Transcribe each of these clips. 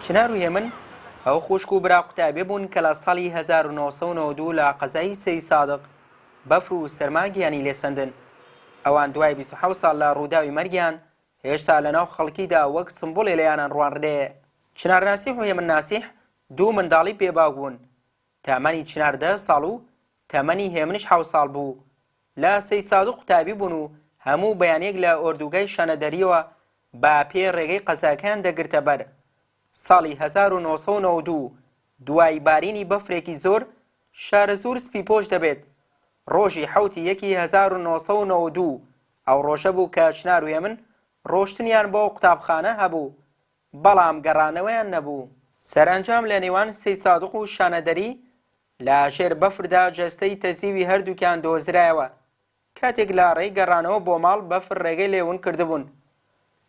چنار و هێمن ئەو خوشک و برا قوتابێ بوون کە لە ساڵی 1992 لە قەزای سەی سادق بەفر و سەرما گیانی لێسەندن. ئەوان دوای 27 ساڵ لە ڕووداوی مەرگیان هێشتا لەناو خەڵکیدا وەک سمبۆڵێ لەیانان ڕوانڕێ. چنار ناسیح و هێمن ناسیح دوو منداڵی پێباو بوون. تەمەنی چنار 10 ساڵ و تەمەنی هێمنش 7 ساڵ بوو. لە سەی سادق قوتابی بوون و هەموو بەیانێک لە ئۆردوگای شانەدەریەوە با پێ ڕێگەی قەزاکان دەگرتە بەر. ساڵی 1992 دوای بارینی بەفرێکی زۆر شارە زۆر سپی پۆش دەبێت. ڕۆژی حوتی یەکی 1992 ئەو ڕۆژە بوو کە چنار و هێمن ڕۆشتنیان بۆ قوتابخانە هەبوو، بەڵام گەڕانەوەیان نەبوو. سەرنجام لە نێوان سەی سادق و شانەدەری لە ژێر بەفردا جەستەی تەزیوی هەردووکیان دۆزرایەوە. کاتێک لە ڕێی گەڕانەوە بۆ ماڵ بەفر ڕێگەی لێون کردبوون.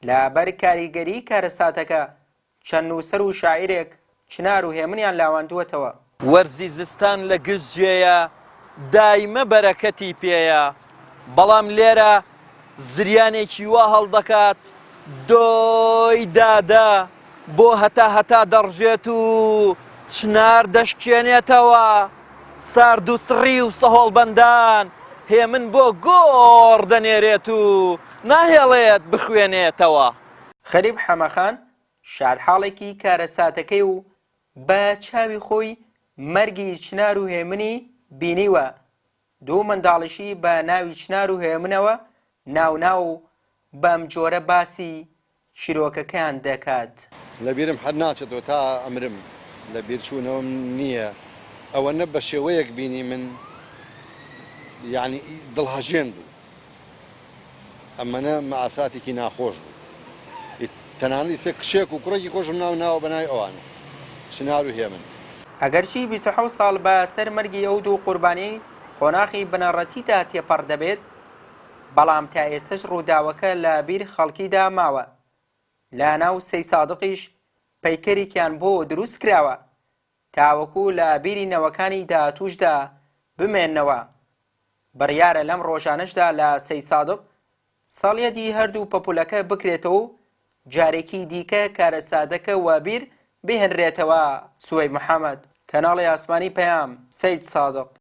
لەبەر کاریگەری کارەساتەکە چەند نووسەر و شاعیرێک چنار و هێمنیان لاواندووەتەوە. وەرزی زستان لە گزجێیە دایمە بەرەکەتی پێیە، بەڵام لێرە زریانێکی وا هەڵدەکات دۆی دادا بۆ هەتا دەڕژێت و چنار دەشکێنێتەوە. سارد و سڕی و سەهۆڵبەندان هێمن بۆ گۆڕ دەنێرێت و ناهێڵێت بخوێنێتەوە. خەریب حەمەخان شارحاڵێکی کارەساتەکەی و بە چاوی خۆی مەرگی چنار و هێمنی بینیوە. دوو منداڵیشی بە ناوی چنار و هێمنەوە ناو بەم جۆرە باسی چیرۆکەکان دەکات. لەبیرم حەد ناچێتەوە تا ئەمرم لەبیر چوونەوەم نییە. ئەوە نە بە شێوەیەک بینی من یعنی دڵهەژێن بوو. ئەمەنە مەعاساتێکی ناخۆش بوو. تەنانەت ئیسە کشێک و کوڕێکی خۆشم ناوە بەناوی ئەوانە چنار و هێمن. ئەگەرچی 27 ساڵ بە سەر مەرگی ئەو دوو قوربانی خۆناخی بنەڕەتیدا تێپەڕ دەبێت، بەڵام تا ئێستش ڕووداوەکە لە بیر خەڵکیدا ماوە. لە ناو سەی سادقیش پەیکەرێکیان بۆ دروست کراوە تاوەکو لە بیری نەوەکانی داهاتووشدا بمێننەوە. بڕیارە لەم ڕۆژانەشدا لە سەی سادق ساڵیەتی هەردوو پەپولەکە بکرێتەوە و جارێکی دیکە کارەسادەکە وابیر بهێنرێتەوە. سوەی محەممەد، کەناڵی ئاسمانی پەیام، سەید سادق.